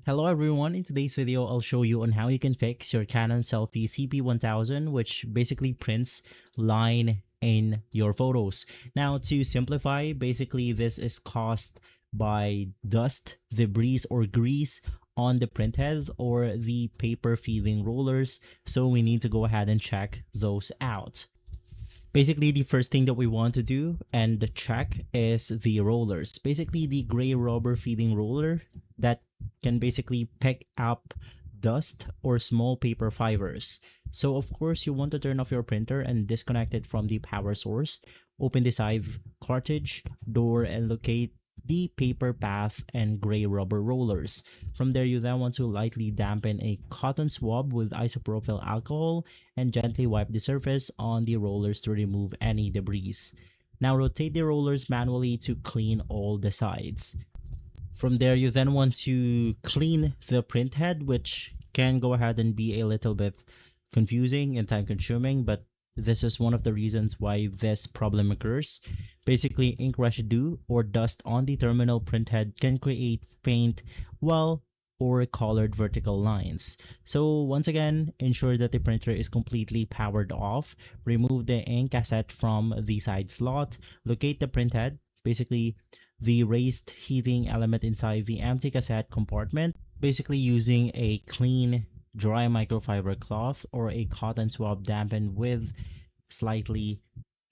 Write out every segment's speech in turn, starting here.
Hello everyone, in today's video I'll show you on how you can fix your Canon Selphy CP1000, which basically prints line in your photos. Now to simplify, basically this is caused by dust, debris or grease on the printhead or the paper feeding rollers, so we need to go ahead and check those out. Basically, the first thing that we want to do and check is the rollers. Basically, the gray rubber feeding roller that can basically pick up dust or small paper fibers. So of course, you want to turn off your printer and disconnect it from the power source. Open the side cartridge door and locate the paper path and gray rubber rollers. From there, you then want to lightly dampen a cotton swab with isopropyl alcohol and gently wipe the surface on the rollers to remove any debris. Now rotate the rollers manually to clean all the sides. From there, you then want to clean the printhead, which can go ahead and be a little bit confusing and time consuming, but this is one of the reasons why this problem occurs. Basically, ink residue or dust on the terminal printhead can create faint, or colored vertical lines. So once again, ensure that the printer is completely powered off. Remove the ink cassette from the side slot. Locate the printhead, basically the raised heating element inside the empty cassette compartment, basically using a clean dry microfiber cloth or a cotton swab dampened with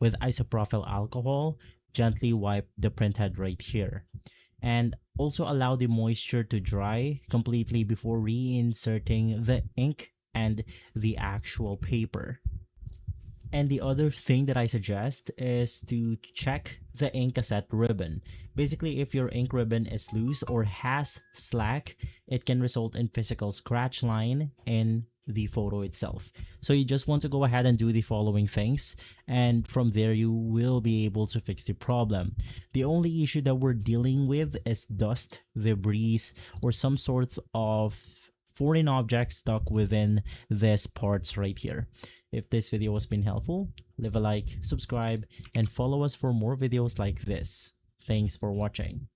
isopropyl alcohol. Gently wipe the printhead right here, and also allow the moisture to dry completely before reinserting the ink and the actual paper. And the other thing that I suggest is to check the ink cassette ribbon. Basically, if your ink ribbon is loose or has slack, it can result in physical scratch line in the photo itself. So you just want to go ahead and do the following things, and from there you will be able to fix the problem. The only issue that we're dealing with is dust, debris, or some sort of foreign object stuck within these parts right here. If this video has been helpful, leave a like, subscribe, and follow us for more videos like this. Thanks for watching.